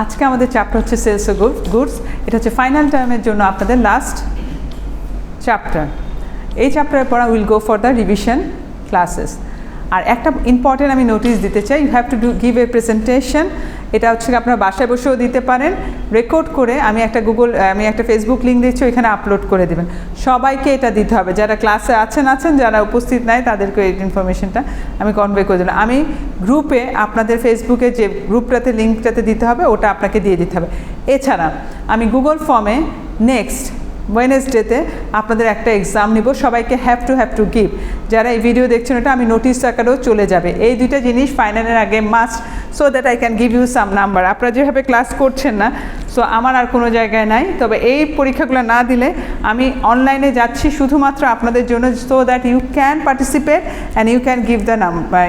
আজকে আমাদের চ্যাপ্টার হচ্ছে সেলস অফ গুডস। এটা হচ্ছে ফাইনাল টার্মের জন্য আপনাদের লাস্ট চ্যাপ্টার। এই চ্যাপ্টারের পর will go for the revision classes. আর একটা ইম্পর্টেন্ট আমি নোটিস দিতে চাই, you have to give a presentation. এটা হচ্ছে আপনারা বাসায় বসেও দিতে পারেন, রেকর্ড করে আমি একটা ফেসবুক লিঙ্ক দিচ্ছি, ওইখানে আপলোড করে দেবেন। সবাইকে এটা দিতে হবে, যারা ক্লাসে আছেন, যারা উপস্থিত নাই তাদেরকে এই ইনফরমেশনটা আমি কনভে করে দিলাম। আমি গ্রুপে আপনাদের ফেসবুকে যে গ্রুপটাতে লিঙ্কটাতে দিতে হবে ওটা আপনাকে দিয়ে দিতে হবে। এছাড়া আমি গুগল ফর্মে নেক্সট ওয়েডনেসডেতে আপনাদের একটা এক্সাম নিব, সবাইকে হ্যাভ টু গিভ। যারা এই ভিডিও দেখছেন ওটা আমি নোটিশ আকারেও চলে যাবে। এই দুইটা জিনিস ফাইনালের আগে must, so that I can give you some number. আপনারা যেভাবে ক্লাস করছেন না, সো আমার আর কোনো জায়গায় নাই। তবে এই পরীক্ষাগুলো না দিলে আমি অনলাইনে যাচ্ছি শুধুমাত্র আপনাদের জন্য, so that you can participate and you can give the number,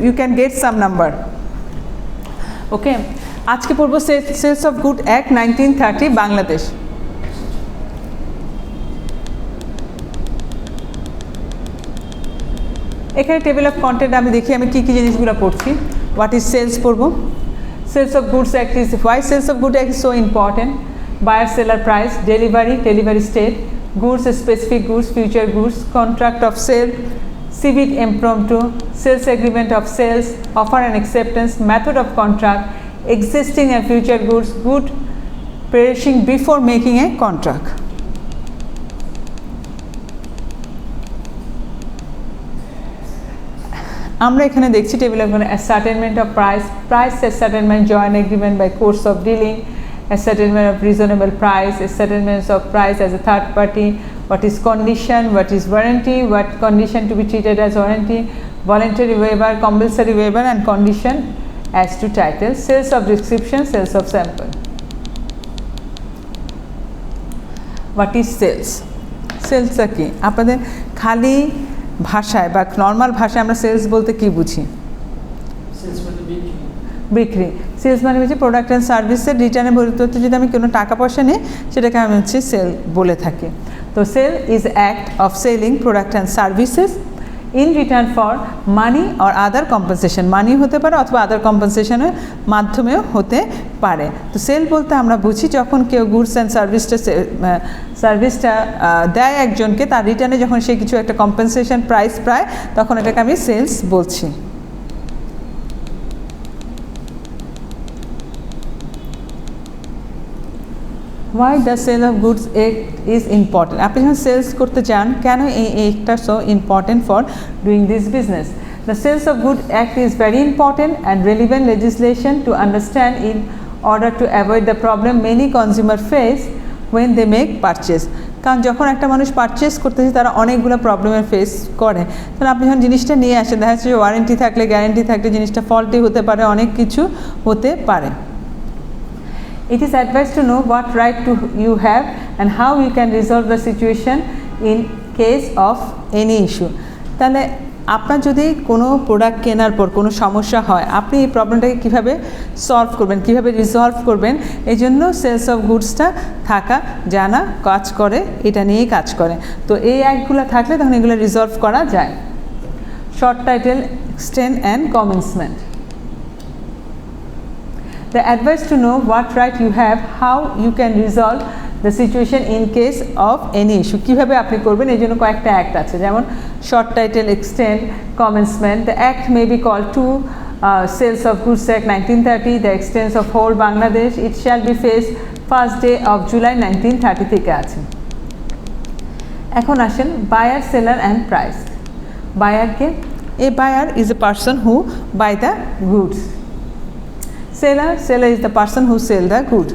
you can get some number. Okay, আজকে পড়বো sales of good act 1930 Bangladesh. এখানে টেবিল অফ কন্টেন্ট আমি দেখি আমি কী জিনিসগুলো পড়ছি। হোয়াট ইজ সেলস পড়বো। Sales of goods act is, why sales of good act is so important. Buyer seller price, delivery state, goods specific goods, future goods, contract of sale, সিভিট impromptu, sales agreement of sales, offer and acceptance, method of contract, existing and future goods, good perishing before making a contract. আমরা এখানে দেখছি table of ascertainment of price ascertainment, joint agreement by course of dealing, ascertainment of reasonable price, ascertainment of price as a third party, what is condition, what is warranty, what condition to be treated as warranty, voluntary waiver, compulsory waiver and condition as to title, sales of description, sales of sample. What is sales? Sales কি আপনাদের খালি ভাষায় বা normal ভাষায় আমরা sales বলতে কি বুঝি? বিক্রি। সেলস মানে হচ্ছে প্রোডাক্ট অ্যান্ড সার্ভিসের রিটার্নে পরিবর্তে যদি আমি কোনো টাকা পয়সা নিই সেটাকে আমি হচ্ছে সেল বলে থাকি। তো sale is act of selling product and services in return for money or other compensation. Money হতে পারে অথবা আদার কম্পেনসেশনের মাধ্যমেও হতে পারে। তো সেল বলতে আমরা বুঝি যখন কেউ গুডস অ্যান্ড সার্ভিসটা দেয় একজনকে, তার রিটার্নে যখন সে কিছু একটা কম্পেনসেশন প্রাইস পায় তখন এটাকে আমি সেলস বলছি। Why the sale of goods act is important? আপনি যখন সেলস করতে চান, কেন এই একটা so important for doing this business? The sales of goods act is very important and relevant legislation to understand in order to avoid the problem many consumer face when they make purchase. কারণ যখন একটা মানুষ purchase করতেছে তারা অনেকগুলো প্রবলেমের face করে। তাহলে আপনি যখন জিনিসটা নিয়ে আসেন, দেখা যাচ্ছে যে ওয়ারেন্টি থাকলে, গ্যারেন্টি থাকলে জিনিসটা ফল্টি হতে পারে, অনেক কিছু হতে পারে। It is advised to know what right you have and how you can resolve the situation in case of any issue. তাহলে আপনার যদি কোনো প্রোডাক্ট কেনার পর কোনো সমস্যা হয়, আপনি এই প্রবলেমটাকে কীভাবে সলভ করবেন, কীভাবে রিজলভ করবেন, এই জন্য সেলস অফ গুডসটা থাকা জানা কাজ করে, এটা নিয়েই কাজ করে। তো এই অ্যাক্টগুলো থাকলে তখন এগুলো রিজলভ করা যায়। Short title, extend and commencement. The advice to know what right you have, how you can resolve the situation in case of any issue. কীভাবে আপনি করবেন এই জন্য কয়েকটা অ্যাক্ট আছে, যেমন short title, extend, commencement. The act may be call to sales of goods act 1930, the extents of whole Bangladesh, it shall be face first day of July 1930 থেকে আছে। এখন আসেন বায়ার, সেলার অ্যান্ড প্রাইস। বায়ারকে, a buyer is a person who buy the goods. Seller is the person who sell the goods.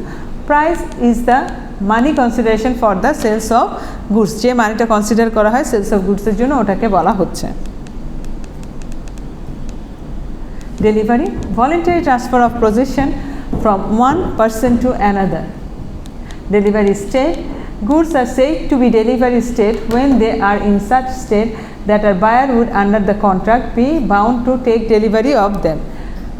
Price is the money consideration for the sales of goods. যে মানিটা consider করা হয় sales of গুডসের জন্য ওটাকে বলা হচ্ছে। Delivery, voluntary transfer of possession from one person to another. Delivery state, goods are said to be delivery state when they are in such state that a buyer would under the contract be bound to take delivery of them.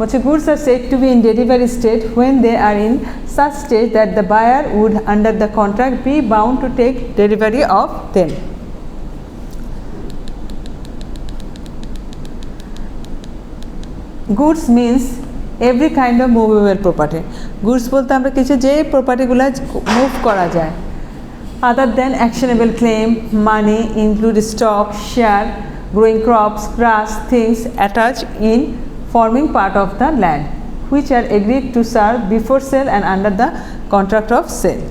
But goods are said to be in delivery state when they are in such state that the buyer would under the contract be bound to take delivery of them. Goods means every kind of movable property. Goods বলতে আমরা কিছু যে প্রপার্টিগুলো move করা যায়, other than actionable claim, money, include stock, share, growing crops, grass, things attach in forming part of the land, which are agreed to serve before sale and under the contract of sale.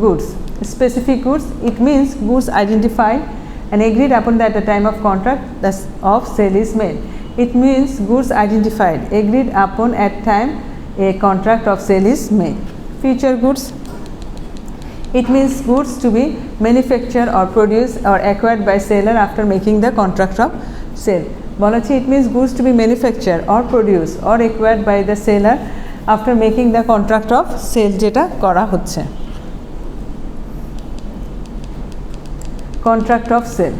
Goods, specific goods, it means goods identified and agreed upon at the time of contract of sale is made. It means goods identified, agreed upon at time a contract of sale is made. Future goods, it means goods to be manufactured or produced or acquired by seller after making the contract of sale. বলেছি it means goods to be manufactured or produced or acquired by the seller after making the contract of sale যেটা করা হচ্ছে। Contract of sale.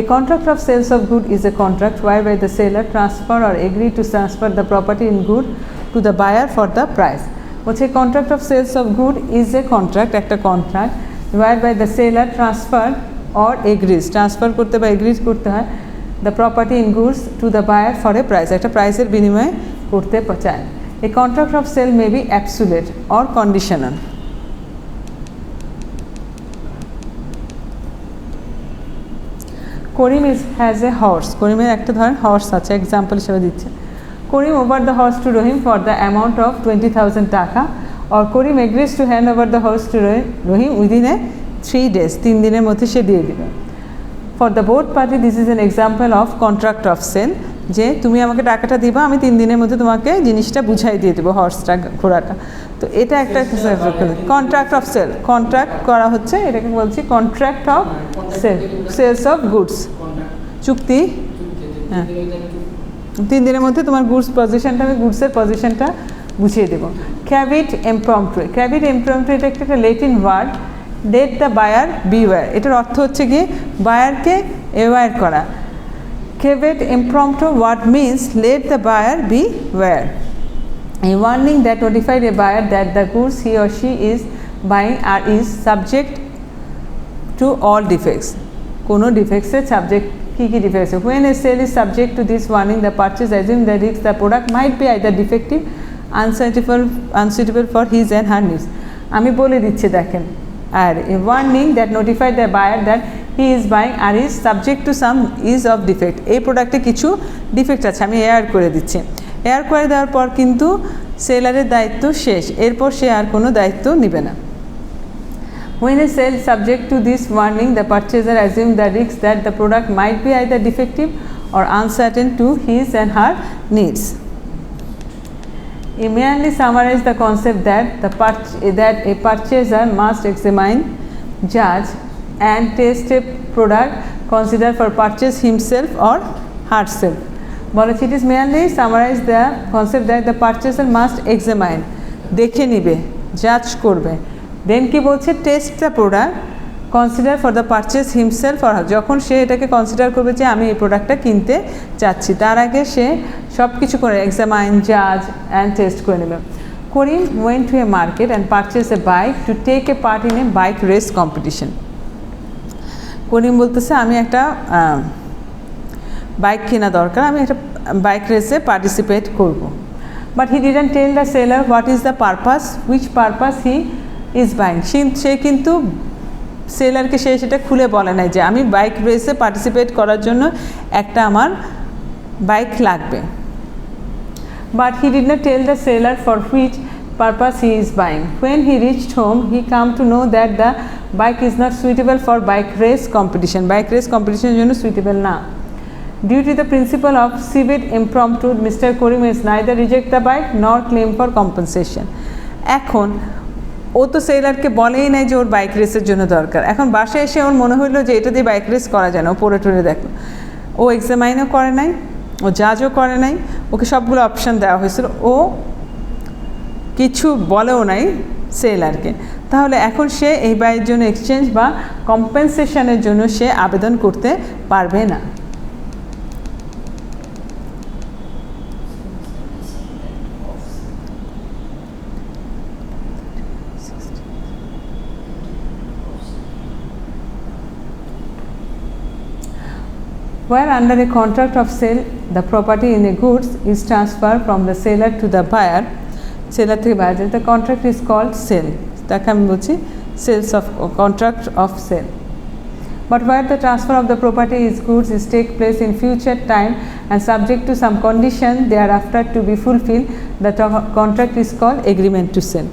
A contract of sales of good is a contract whereby the seller transfer or agree to transfer the property in good to the buyer for the price. বলছে contract of sales of good is a contract, একটা contract whereby the seller transfer or agrees, transfer করতে বা agrees করতে হয় the property in goods to the buyer for a price, একটা প্রাইসের বিনিময়ে করতে চায়। A contract of sale may be absolute or conditional. Karim has a horse, করিমের একটা ধরেন হর্স আছে, এক্সাম্পল হিসেবে দিচ্ছে। Karim over the horse to Rahim for the amount of 20,000 taka, or Karim agrees to hand over the horse to Rahim within a 3 days, 3 দিনের মধ্যে সে দিয়ে দিবে। For the both party this is an example of contract of sale, যে তুমি আমাকে টাকাটা দিবা, আমি 3 দিনের মধ্যে তোমাকে জিনিসটা বুঝাই দিয়ে দেবো, হর্সটা, ঘোড়াটা। তো এটা একটা কন্ট্রাক্ট অফ সেল, কন্ট্রাক্ট করা হচ্ছে, এটাকে বলছি contract of sale, sales of goods, চুক্তি। হ্যাঁ, 3 দিনের মধ্যে তোমার গুডস পজিশনটা, আমি গুডসের পজিশনটা বুঝিয়ে দেবো। ক্যাভিট এমপ্রম্পটু, ক্যাভিট এমপ্রম্পটু এটা একটা Latin word, let the buyer beware, এটার অর্থ হচ্ছে গিয়ে বায়ারকে অ্যাওয়্যার করা। ক্যাভিট এমপ্রম্পটু word means let the buyer beware, a warning that notified a buyer that the goods he or she is buying are is subject to all defects, কোনো ডিফেক্টসের subject কি কি defects. when a sale is subject to this warning the purchase assume the risk the product might be either defective, unsuitable for his and her needs। আমি বলে দিচ্ছি দেখেন, আর a warning that notified the buyer that he is buying R is subject to some is of defect, এই প্রোডাক্টে কিছু defect আছে, আমি air করে দিচ্ছি। এয়ার করে দেওয়ার পর কিন্তু সেলারের দায়িত্ব শেষ, এরপর সে আর কোনো দায়িত্ব নেবে না। When a sale subject to this warning the purchaser assumes the risk that the product might be either defective or uncertain to his and her needs। It merely summarizes the concept that a purchaser must examine, judge and test a product considered for purchase himself or herself। বলেছি it is merely summarize the concept that the purchaser must examine, দেখে নিবে, জাজ করবে, দেন কি বলছে test the product, consider for the purchase himself or যখন সে এটাকে consider করবে যে আমি এই প্রোডাক্টটা কিনতে চাচ্ছি, তার আগে সে সব কিছু করে এক্সামাইন, জাজ অ্যান্ড টেস্ট করে নেবে। Karim went to a market and purchase a bike to take a part in a bike race competition. Karim বলতেছে আমি একটা বাইক কেনা দরকার, আমি একটা বাইক রেসে পার্টিসিপেট করব। But he didn't tell the seller what is the purpose, which purpose he is buying, সে কিন্তু সেলারকে সে সেটা খুলে বলে নাই যে আমি বাইক রেসে পার্টিসিপেট করার জন্য একটা আমার বাইক লাগবে। But he did not tell the seller for which purpose he is buying. When he reached home he come to know that the bike is not suitable for bike race competition, bike race কম্পিটিশনের জন্য suitable না। Due to the principle of civet impromptu, Mr. Karim is neither reject the bike nor claim for compensation। এখন ও তো সেলারকে বলেই নাই যে ওর bike রেসের জন্য দরকার, এখন বাসায় এসে ওর মনে হইলো যে এটা দিয়ে বাইক রেস করা যায় না, ও পড়ে টরে দেখলো, ও এক্সামাইনও করে নাই, ও জাজও করে নাই, ওকে সবগুলো অপশান দেওয়া হয়েছিল, ও কিছু বলেও নাই সেলারকে, তাহলে এখন সে এই বাইকের জন্য এক্সচেঞ্জ বা কম্পেনসেশনের জন্য সে আবেদন করতে পারবে না। where under a contract of sale the property in a goods is transferred from the seller to the buyer, seller থেকে buyer, the contract is called sale, তাকে আমি বলছি sales of contract of sale. But where the transfer of the property is goods is take place in future time and subject to some condition thereafter to be fulfilled, the contract is called agreement to sell.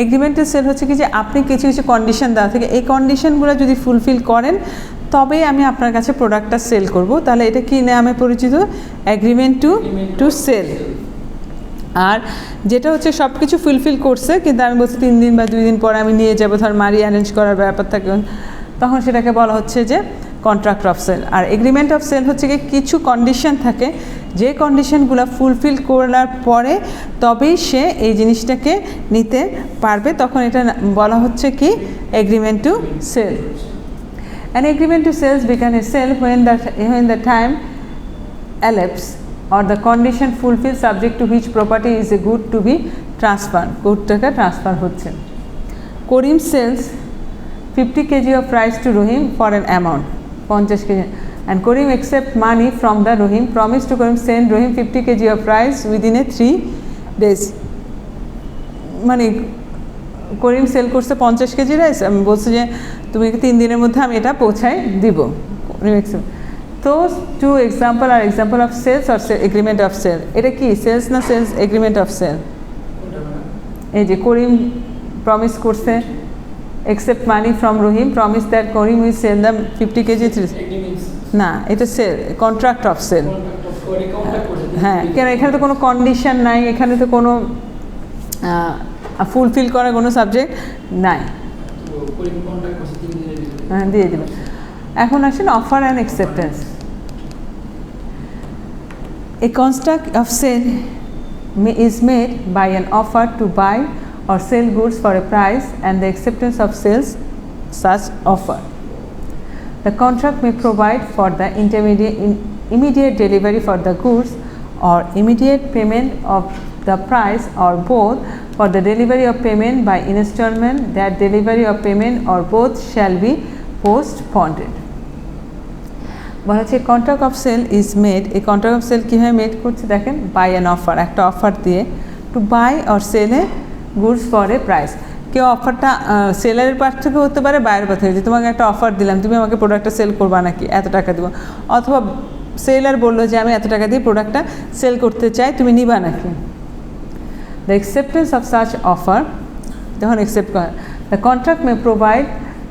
Agreement to sell হচ্ছে কি যে আপনি কিছু কিছু condition দেওয়া থাকে, এই কন্ডিশনগুলো যদি ফুলফিল করেন তবেই আমি আপনার কাছে প্রোডাক্টটা সেল করব, তাহলে এটা কি নামে পরিচিত? Agreement to sell. আর যেটা হচ্ছে সব কিছু ফুলফিল করছে কিন্তু আমি বলছি 3 দিন বা 2 দিন পরে আমি নিয়ে যাবো, ধর মারি অ্যারেঞ্জ করার ব্যাপার থাকে, তখন সেটাকে বলা হচ্ছে যে কন্ট্রাক্ট অফ সেল। আর এগ্রিমেন্ট অফ সেল হচ্ছে কি কিছু কন্ডিশন থাকে, যে কন্ডিশনগুলো ফুলফিল করার পরে তবেই সে এই জিনিসটাকে নিতে পারবে, তখন এটা বলা হচ্ছে কি agreement to sell. An agreement to sell becomes a sale when the time elapses or the condition fulfilled subject to which property is a good to be transferred, গুডটাকে ট্রান্সফার হচ্ছে। Karim sales 50 kg of rice to Rohim for an amount 50 kg and Karim accept money from the Rohim, promise to Karim send Rohim 50 kg of rice within a 3 days, মানে করিম sell করছে 50 KG rice, আমি বলছি যে তুমি 3 দিনের মধ্যে আমি এটা পৌঁছাই দিব। তো টু এক্সাম্পল আর এক্সাম্পল অফ সেলস আর এগ্রিমেন্ট অফ সেল। এটা কি সেলস না সেলস এগ্রিমেন্ট অফ সেল? এই যে করিম প্রমিস করছে accept money from Rohim, promise that Karim will sell them 50 kg না, এটা সেল কন্ট্রাক্ট অফ সেল। হ্যাঁ, কেন এখানে তো কোনো কন্ডিশন নাই, এখানে তো কোনো ফুলফিল করার কোনো সাবজেক্ট নাই, হ্যাঁ দিয়ে দেবেন। এখন আসেন offer and acceptance. A contract of sale is made by an offer to buy or sell goods for a price and the acceptance of sales such offer. The contract may provide for the immediate delivery for the goods or immediate payment of the price or both for the delivery of payment by installment, that delivery of payment or both shall be postponed. বলা হচ্ছে contract of sale is made, এই contract of sale কীভাবে made করছে দেখেন, by an offer, একটা offer দিয়ে to buy or sell a goods for a price. কেউ অফারটা সেলারের পাশ থেকে হতে পারে, বাইরের পাশ থেকে, যে তোমাকে একটা অফার দিলাম তুমি আমাকে প্রোডাক্টটা সেল করবা নাকি, এত টাকা দেবো, অথবা সেলার বললো যে আমি এত টাকা দিয়ে প্রোডাক্টটা সেল করতে চাই, তুমি নিবা নাকি। The acceptance of such offer, যখন অ্যাকসেপ্ট করে, the contract May provide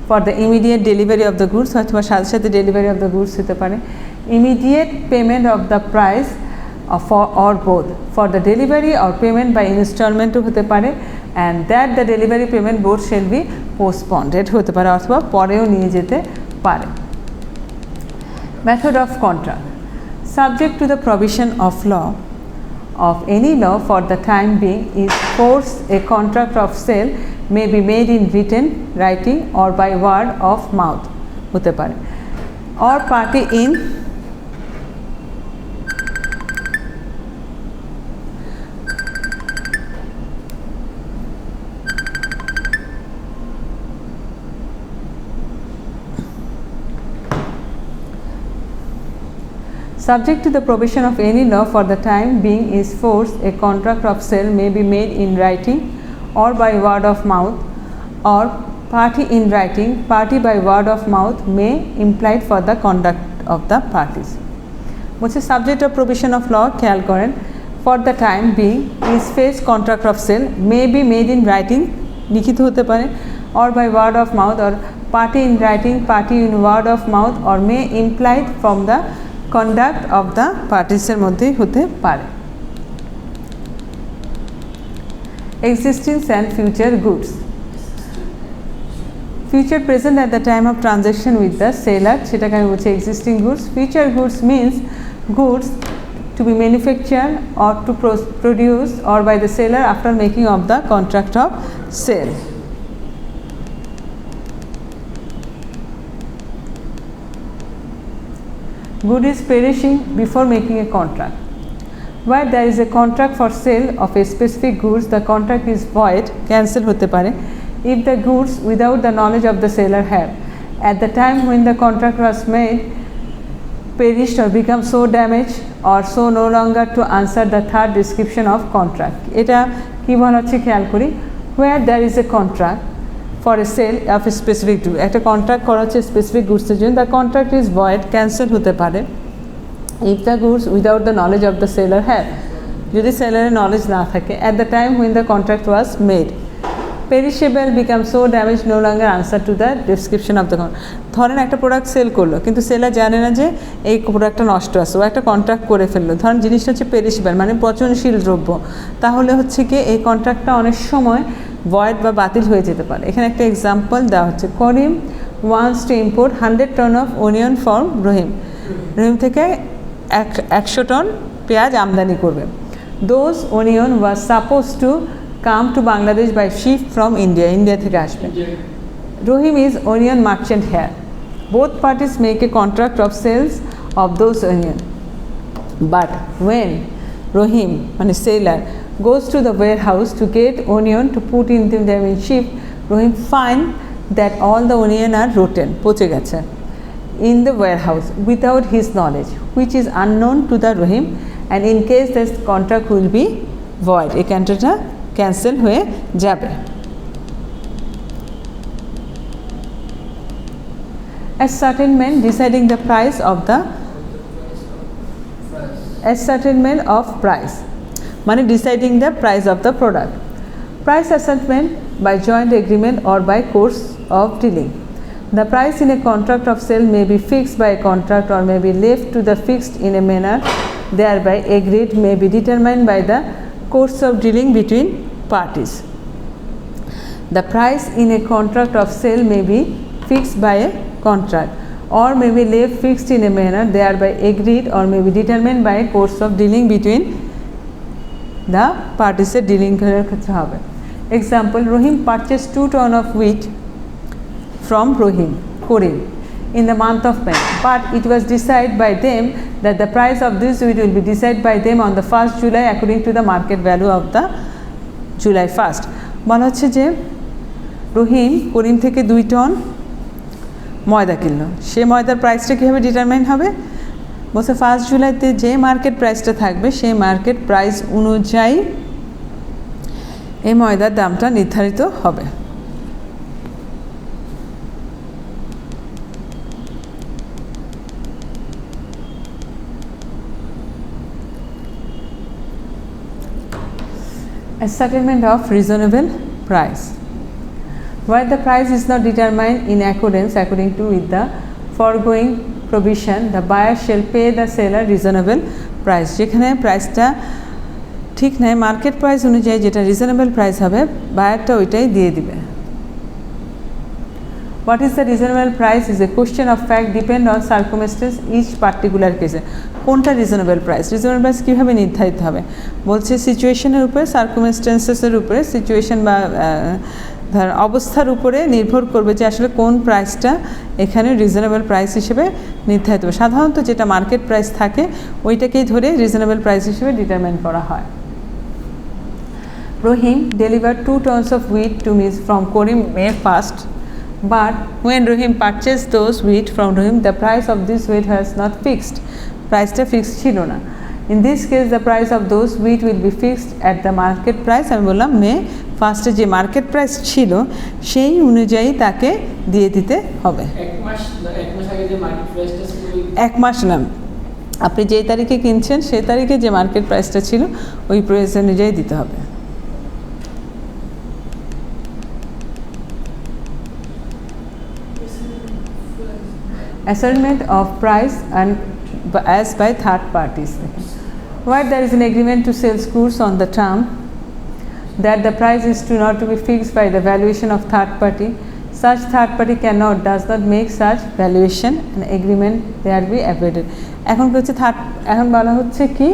for the immediate delivery of the goods, অথবা সাথে সাথে ডেলিভারি অফ দ্য গুডস হতে পারে, immediate payment of the price or both for the delivery or payment by installment হতে পারে, and that the delivery payment both shall be postponed হতে পারে, অথবা পরেও নিয়ে যেতে পারে। Method of contract. Subject to the provision of law of any law for the time being is force a contract of sale may be made in written, writing or by word of mouth হতে পারে, or party in subject to the provision of any law for the time being is force a contract of sale may be made in writing or by word of mouth, or party in writing, party by word of mouth may imply for the conduct of the parties. Which is subject of provision of law, খেয়াল করেন, for the time being is face contract of sale may be made in writing, লিখিত হতে পারে, or by word of mouth, or party in writing, party in word of mouth, or may imply from the conduct of the parties এর মধ্যেই হতে পারে। Existing and future goods. Future present at the time of transaction with the seller, সেটাকে আমি বলছি existing goods. Future goods means goods to be manufactured or to produce or by the seller after making of the contract of sale. Good is perishing before making a contract. Where there is a contract for sale of a specific goods, the contract is void, cancel hote pare, if the goods without the knowledge of the seller have, at the time when the contract was made, perished or become so damaged or so no longer to answer the third description of contract. এটা কি বলা হচ্ছে খেয়াল করি, where there is a contract for a sale of a specific good, একটা contract করা হচ্ছে specific গুডসের জন্য, the contract is void, cancel হতে পারে if the goods without the knowledge of the seller have, যদি সেলারের নলেজ না থাকে at the time when the contract was made. Perishable become so damaged no longer answer to the description of the contract. ধরেন একটা product sell করলো কিন্তু seller জানে না যে এই প্রোডাক্টটা নষ্ট আছে, ও একটা কন্ট্রাক্ট করে ফেললো, ধরেন জিনিসটা হচ্ছে পেরিশেবল মানে পচনশীল দ্রব্য, তাহলে হচ্ছে কি এই কন্ট্রাক্টটা অনেক সময় ভয়েড বা বাতিল হয়ে যেতে পারে। এখানে একটা এক্সাম্পল দেওয়া হচ্ছে, Karim wants to import 100 ton of onion from Rahim, Rahim থেকে 100 টন পেঁয়াজ আমদানি করবে। Those onion was suppose to come to Bangladesh by ship from India, India থেকে আসবে। Rahim is onion merchant here, both parties make a contract of sales of those onion, but when Rohim মানে seller goes to the warehouse to get onion to put into them in ship, Rohim find that all the onion are rotten, পচে গেছে, in the warehouse without his knowledge, which is unknown to the Rohim, and in case this contract will be void, এই কন্ট্রাক্টটা cancel হয়ে যাবে। Ascertainment deciding the price of the ascertainment of price মানে deciding the price of the product. Price ascertainment by joint agreement or by course of dealing. The price in a contract of sale may be fixed by a contract or may be left to the fixed in a manner thereby agreed, may be determined by the course of dealing between parties. The price in a contract of sale may be fixed by a contract or may be left fixed in a manner thereby agreed or may be determined by a course of dealing between the parties. Dealing করার ক্ষেত্রে হবে। Example, Rohim purchased 2 ton of wheat from Korim in the month of May, but it was decided by them that the price of this wheat will be decided by them on the 1st July according to the market value of the July 1st. বলা হচ্ছে যে রহিম করিম থেকে 2 ton ময়দা কিনলো, সে ময়দার প্রাইসটা কীভাবে determine হবে, বলছে 1 জুলাইতে যে মার্কেট প্রাইসটা থাকবে সেই মার্কেট প্রাইস অনুযায়ী এই ময়দার দামটা নির্ধারিত হবে। Ascertainment of reasonable price. Where the price is not determined in accordance according to with the foregoing provision, the buyer shall pay the seller reasonable price. যেখানে প্রাইসটা ঠিক নাই, মার্কেট প্রাইস অনুযায়ী যেটা রিজনেবল প্রাইস হবে বায়ারটা ওইটাই দিয়ে দিবে। What is the reasonable price is a question of fact depend on circumstances each particular case. কোনটা রিজনেবল প্রাইস, রিজনেবল প্রাইস কীভাবে নির্ধারিত হবে বলছে সিচুয়েশনের উপরে, সার্কুমেস্টেন্সেসের উপরে, সিচুয়েশন বা ধর অবস্থার উপরে নির্ভর করবে যে আসলে কোন প্রাইসটা এখানে রিজনেবল প্রাইস হিসেবে নির্ধারিত হবে। সাধারণত যেটা মার্কেট প্রাইস থাকে ওইটাকেই ধরে রিজনেবল প্রাইস হিসেবে ডিটারমাইন করা হয়। Rohim delivered 2 tons of wheat to me from Korim May 1st, but when Rohim purchased those wheat from Rohim, the price of this wheat was not fixed. প্রাইসটা fixed ছিল না। In this case, the price of those wheat will be fixed at the market price. আমি বললাম মে ফার্স্টে যে market price ছিল সেই অনুযায়ী তাকে দিয়ে দিতে হবে। এক মাস না, আপনি যেই তারিখে কিনছেন সেই তারিখে যে মার্কেট প্রাইসটা ছিল ওই প্রাইস অনুযায়ী দিতে হবে। Ascertainment of price and as by third parties. Where there is an agreement to sell goods on the term that the price is not to be fixed by the valuation of third party, such third party does not make such valuation, and agreement there be avoided. এখন হচ্ছে এখন বলা হচ্ছে কি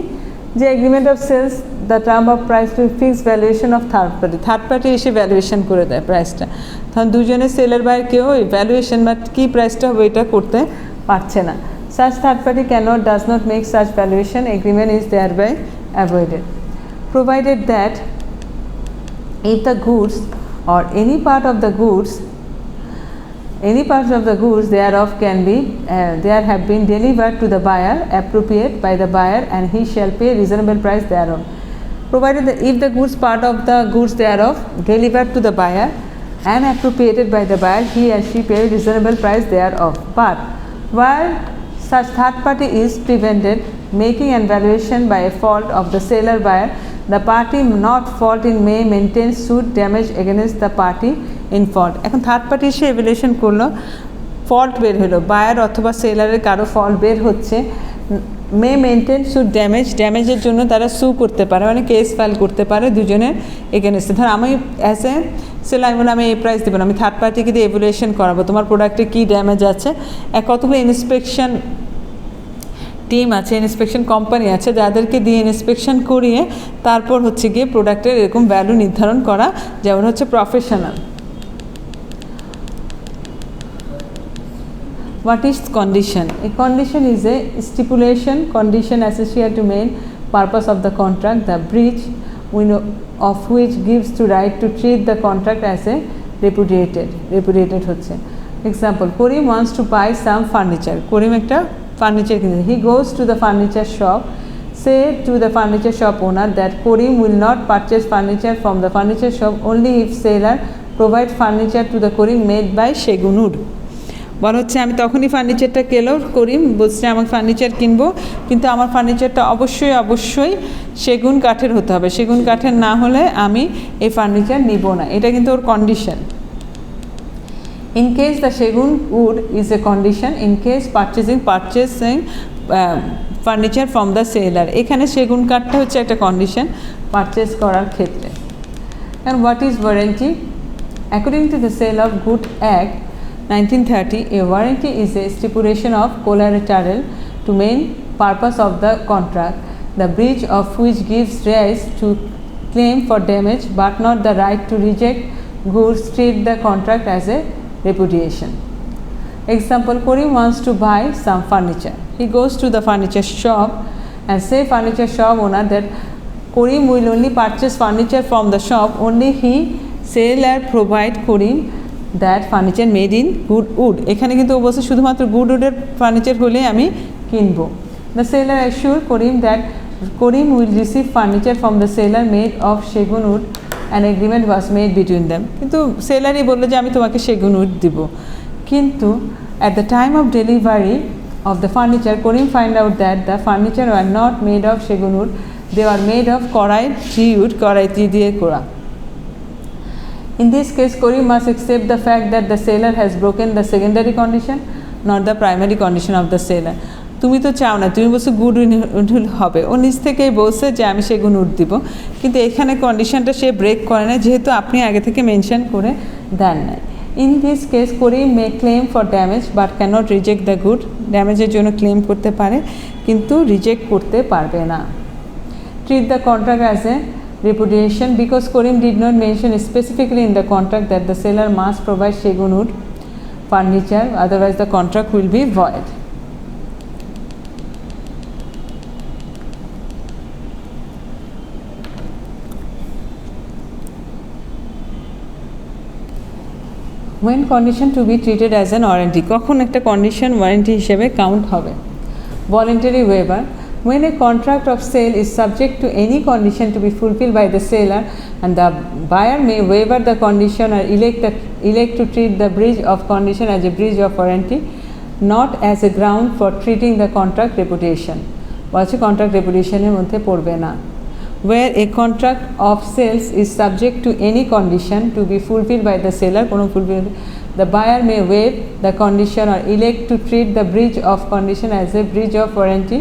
যে agreement of sales the term of price to fix valuation of third party এসে valuation করে দেয় প্রাইসটা, তখন দুজনে সেলের বাইরে কেউ ওই ভ্যালুয়েশন বা কী প্রাইসটা হবে এটা করতে পারছে না। Such third party does not make such valuation, agreement is thereby avoided. Provided that if the goods or any part of the goods any part of the goods thereof can be there have been delivered to the buyer appropriate by the buyer and he shall pay reasonable price thereof, provided that if the goods part of the goods thereof delivered to the buyer and appropriated by the buyer, he or she pay reasonable price thereof. But while such third party is prevented making an valuation by a fault of the seller buyer, the party not fault in may maintain suit damage against the party in fault. এখন third party সে evaluation করলো, fault বের হলো, buyer অথবা সেলারের কারো fault বের হচ্ছে, মে maintain suit ড্যামেজের জন্য তারা সু করতে পারে, মানে কেস ফাইল করতে পারে দুজনের এগেনস্টে। ধর আমি অ্যাজ এ সেলার বলে আমি এই প্রাইস দেবো না, আমি থার্ড পার্টিকে দিয়ে এভ্যালুয়েশন করাবো তোমার প্রোডাক্টে কী ড্যামেজ আছে। কতগুলো ইন্সপেকশন টিম আছে, ইন্সপেকশন কোম্পানি আছে, যাদেরকে দিয়ে ইন্সপেকশন করিয়ে তারপর হচ্ছে গিয়ে প্রোডাক্টের এরকম ভ্যালু নির্ধারণ করা, যেমন হচ্ছে professional. What is condition? A condition is a stipulation, condition associated to main purpose of the contract, the breach of which gives to right to treat the contract as a repudiated হচ্ছে। Example, Karim wants to buy some furniture. Karim একটা furniture কিনছে। He goes to the furniture shop, say to the furniture shop owner that Karim will not purchase furniture from the furniture shop only if seller provide furniture to the Karim made by সেগুন would. বলা হচ্ছে আমি তখনই ফার্নিচারটা কেলো, করিম বলছে আমাকে furniture কিনবো, কিন্তু আমার ফার্নিচারটা অবশ্যই সেগুন কাঠের হতে হবে, সেগুন কাঠের না হলে আমি এই ফার্নিচার নিব না। এটা কিন্তু ওর condition. In case the segun wood is a condition, in case purchasing furniture from the seller, এখানে সেগুন কাঠটা হচ্ছে একটা কন্ডিশন পারচেজ করার ক্ষেত্রে। And what is warranty? According to the Sale of Goods Act 1930, a warranty is a stipulation of collateral to main purpose of the contract, the breach of which gives rise to claim for damage but not the right to reject goods, treat the contract as a repudiation. Example, Karim wants to buy some furniture. He goes to the furniture shop and say furniture shop owner that Karim will only purchase furniture from the shop only he seller provide Karim that furniture made in good wood. এখানে কিন্তু ও বলছে শুধুমাত্র good উডের furniture হলে আমি কিনবো। The seller assure Karim that Karim will receive furniture from the seller made of সেগুন wood. An agreement was made between them. কিন্তু সেলারই বললো যে আমি তোমাকে সেগুন উড দিব, কিন্তু at the time of delivery of the furniture, Karim find out that the furniture were not made of সেগুন wood, they were made of কড়াই tree wood, কড়াই দিয়ে করা। In this case, Karim must accept the fact that the seller has broken the secondary condition, not the primary condition of the seller. তুমি তো চাও না, তুমি বলছো গুড উড হবে, ও নিজ থেকেই বলছে যে আমি সেগুন উড দিব, কিন্তু এখানে কন্ডিশনটা সে ব্রেক করে না, যেহেতু আপনি আগে থেকে মেনশন করে দেন না। In this case Karim may claim for damage but cannot reject the good, ড্যামেজের জন্য ক্লেম করতে পারে কিন্তু রিজেক্ট করতে পারবে না। Treat the contract as a repudiation because Karim did not mention specifically in the contract that the seller must provide segun wood furniture, otherwise the contract will be void. When condition to be treated as an warranty, কখন একটা condition warranty হিসেবে count হবে? Voluntary waiver, when a contract of sale is subject to any condition to be fulfilled by the seller and the buyer may waiver the condition or elect to treat the breach of condition as a breach of warranty, not as a ground for treating the contract repudiation. বলছে contract রেপুডিয়েশনের মধ্যে পড়বে না। Where a contract of sales is subject to any condition to be fulfilled by the seller, the buyer may waive the condition or elect to treat the breach of condition as a breach of warranty,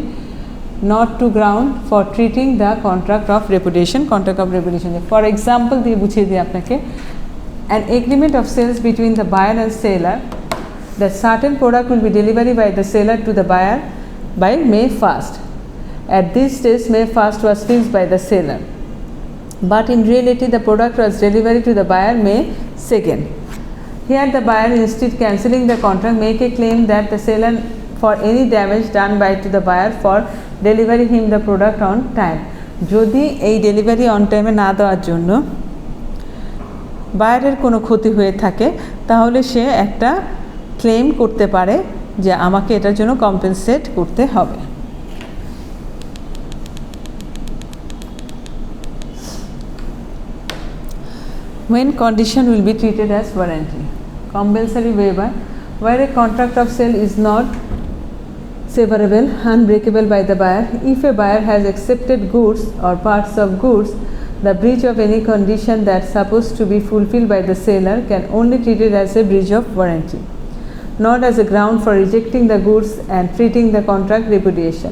not to ground for treating the contract of repudiation. For example, দিয়ে বুঝিয়ে দিই আপনাকে, an agreement of sales between the buyer and seller that certain product will be delivered by the seller to the buyer by May 1st. At this stage, May 1st was fixed by the seller, but in reality the product was delivered to the buyer May 2nd. Here the buyer, instead cancelling the contract, make a claim that the seller for any damage done by to the buyer for delivering him the product on time. যদি এই delivery on টাইমে না দেওয়ার জন্য বায়ারের কোনো ক্ষতি হয়ে থাকে, তাহলে সে একটা ক্লেম করতে পারে যে আমাকে এটার জন্য কম্পেনসেট করতে হবে। When condition will be treated as warranty. Compulsory waiver, where a contract of sale is not severable, unbreakable by the buyer. If a buyer has accepted goods or parts of goods, the breach of any condition that's supposed to be fulfilled by the seller can only treat it as a breach of warranty, not as a ground for rejecting the goods and treating the contract repudiation,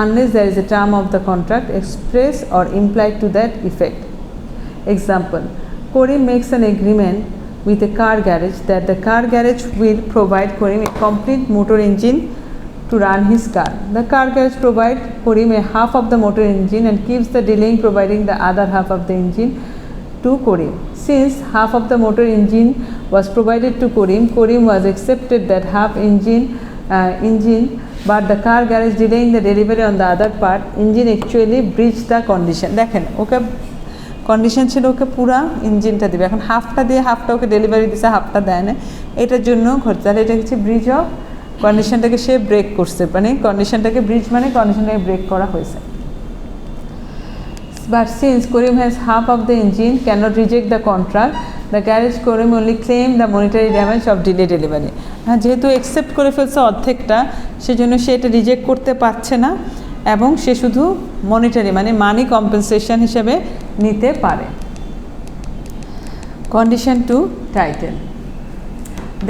unless there is a term of the contract express or implied to that effect. Example, Karim makes an agreement with a car garage that the car garage will provide Karim a complete motor engine to run his car. The car garage provides Karim a half of the motor engine and keeps the delaying providing the other half of the engine to Karim. Since half of the motor engine was provided to Karim, Karim was accepted that half engine, but the car garage delaying the delivery on the other part engine actually breached the condition. দেখেন ওকে condition ছিল ওকে পুরা ইঞ্জিনটা দিবে, এখন হাফটা দিয়ে হাফটা ওকে delivery দিছে, হাফটা দেয় না, এটার জন্য ঘটে। তাহলে এটা হচ্ছে ব্রিজ অফ কন্ডিশনটাকে সে ব্রেক করছে, মানে কন্ডিশনটাকে ব্রিজ মানে কন্ডিশনটাকে ব্রেক করা হয়েছে। But since Karim has half of the engine cannot reject the contract, the garage Karim only claim the monetary damage of delay delivery. হ্যাঁ, যেহেতু অ্যাকসেপ্ট করে ফেলছে অর্ধেকটা, সেজন্য সে এটা রিজেক্ট করতে পারছে না এবং সে শুধু মনিটারি মানে মানি কম্পেনসেশন হিসেবে নিতে পারে। Condition to title.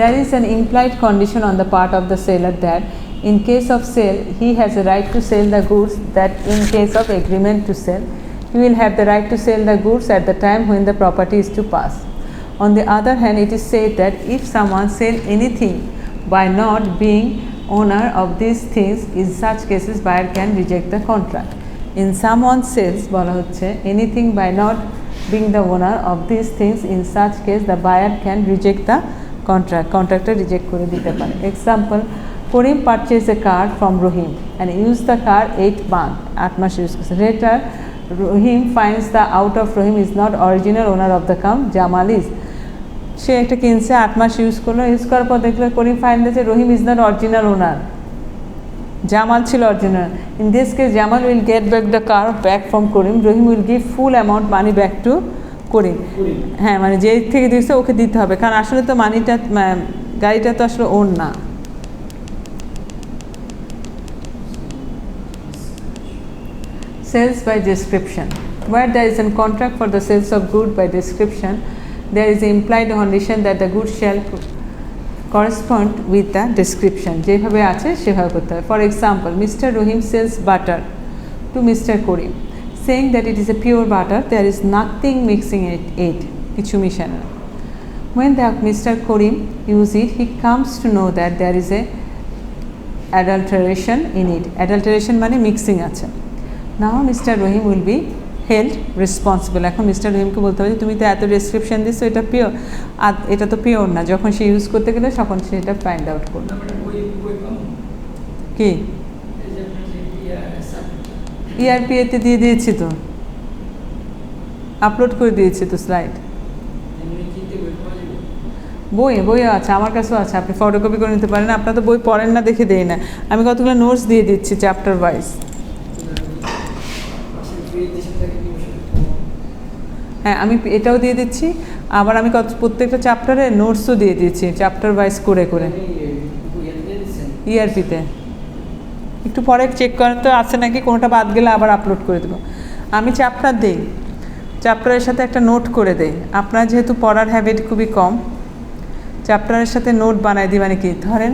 There is an implied condition on the part of the seller that in case of sale he has a right to sell the goods, that in case of agreement to sell he will have the right to sell the goods at the time when the property is to pass. On the other hand, it is said that if someone sell anything by not being owner of these things, in such cases buyer can reject the contract. In someone sells বলা হচ্ছে anything by not being the owner of these things, in such case the buyer can reject the contract. Contractor reject করে দিতে পারে। Example, Karim purchased a car from Rohim and used the car 8 months, 8 mass use করছে। Later Rohim finds the out of Rohim is not original owner of the car, Jamal is. সে একটা কিনছে, 8 মাস use করলো, use করার পর দেখলো Karim find যে Rahim is not original owner, Jamal ছিল original. In this case Jamal will get back the car back from Karim, Rahim will give full amount money back to Karim. হ্যাঁ, মানে যে থেকে দিয়েছে ওকে দিতে হবে, কারণ আসলে তো মানিটা গাড়িটা তো আসলে ওর না। Sales by description. Where there is a contract for the sales of goods by description, there is an implied condition that the goods shall correspond with the description. যেভাবে আছে সেভাবে করতে হবে। For example, Mr. Rohim sells butter to Mr. Karim, saying that it is a pure butter, there is nothing mixing it, কিছু মিশানো। When the Mr. Karim use it, he comes to know that there is a adulteration in it. Adulteration মানে mixing আছে। Now Mr. Rohim will be held responsible. এখন mister রহিমকে বলতে হবে যে তুমি তো এত ডেসক্রিপশন দিচ্ছ, এটা পিওর, আর এটা তো পিওর না। যখন সে ইউজ করতে গেলে তখন সে এটা ফাইন্ড আউট করবে। কি ERPA-তে দিয়ে দিয়েছি তো, আপলোড করে দিয়েছি তো স্লাইড। বইও আছে, আমার কাছেও আছে, আপনি ফটোকপি করে নিতে পারেন। আপনার তো বই পড়েন না দেখে দেই না, আমি কতগুলো নোটস দিয়ে দিচ্ছি চ্যাপ্টার ওয়াইজ। হ্যাঁ, আমি এটাও দিয়ে দিচ্ছি, আবার আমি প্রত্যেকটা চ্যাপ্টারে নোটসও দিয়ে দিচ্ছি চ্যাপ্টার ওয়াইজ করে করে। ERP-তে একটু পরে চেক করেন তো আছে নাকি, কোনোটা বাদ গেলে আবার আপলোড করে দেবো। আমি চ্যাপ্টার দিই, চ্যাপ্টারের সাথে একটা নোট করে দেই। আপনার যেহেতু পড়ার হ্যাবিট খুবই কম, চ্যাপ্টারের সাথে নোট বানাই দিই। মানে কি, ধরেন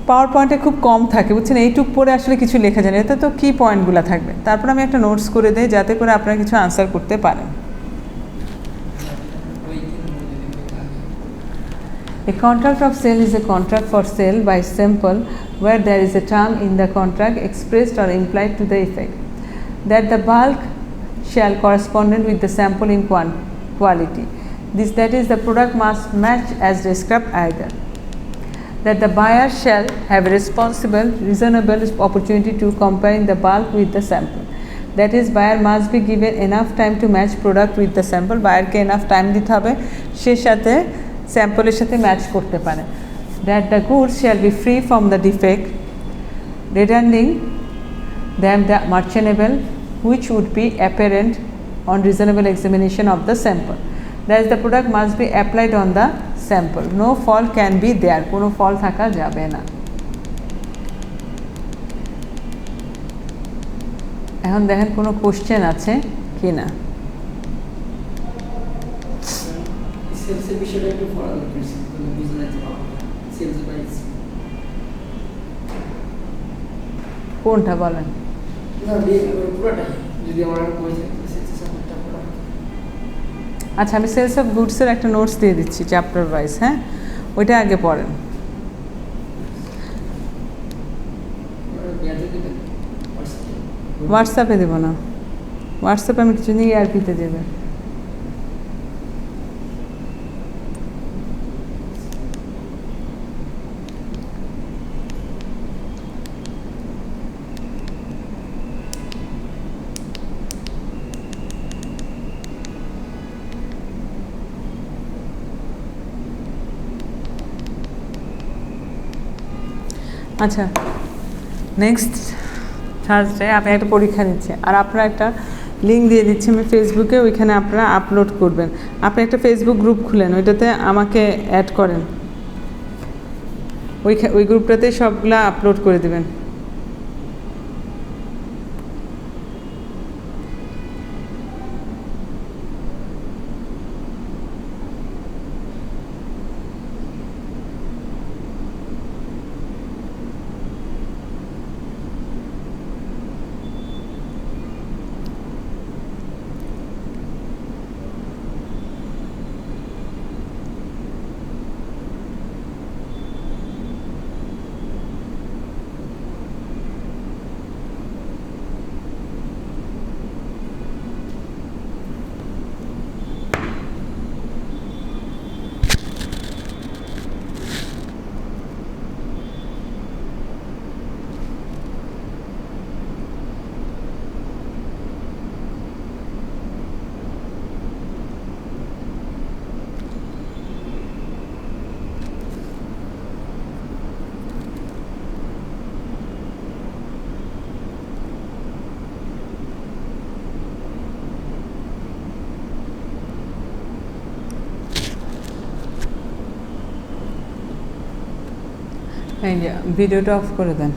পাওয়ার পয়েন্টে খুব কম থাকে, বুঝছেন, এইটুক পরে আসলে কিছু লেখা যায় না, এতে তো কি পয়েন্টগুলো থাকবে। তারপর আমি একটা নোটস করে দিই যাতে করে আপনারা কিছু আনসার করতে পারেন। A contract of sale is a contract for sale by sample where there is a term in the contract expressed or implied to the effect that the bulk shall correspond with the sample in quality. That is, the product must match as described either. That the buyer shall have a reasonable opportunity to compare the bulk with the sample. That is, buyer must be given enough time to match product with the sample. Buyer ke enough time dite hobe she sathe স্যাম্পলের সাথে match করতে পারে। that the goods shall be free from the defect, rendering them the merchantable, which would be apparent on reasonable examination of the sample. That is, the product must be applied on the sample. No fault can be there. কোনো fault থাকা যাবে না। এখন দেখেন কোনো question আছে কি না। সেলসের বিষয়টা একটু ফলো করছি, তুমি বুঝতে যাচ্ছে সেলস প্রাইস কোনটা বলেন? না পুরোটাই যদি আমার কইছে সেলসের সাপোর্টটা পুরো। আচ্ছা, আমি সেলস অফ গুডসের একটা নোটস দিয়ে দিচ্ছি চ্যাপ্টার ওয়াইজ। হ্যাঁ, ওইটা আগে পড়েন। হোয়াটসঅ্যাপে দেবো না, হোয়াটসঅ্যাপে আমি কিছু নিয়ে ERP-তে দেবে। আচ্ছা, নেক্সট থার্সডে আপনি একটা পরীক্ষা নিচ্ছে, আর আপনারা একটা লিঙ্ক দিয়ে দিচ্ছি আমি ফেসবুকে, ওইখানে আপনারা আপলোড করবেন। আপনি একটা ফেসবুক গ্রুপ খুলেন, ওইটাতে আমাকে অ্যাড করেন, ওই গ্রুপটাতে সবগুলা আপলোড করে দেবেন। এই যে ভিডিওটা অফ করে দেন।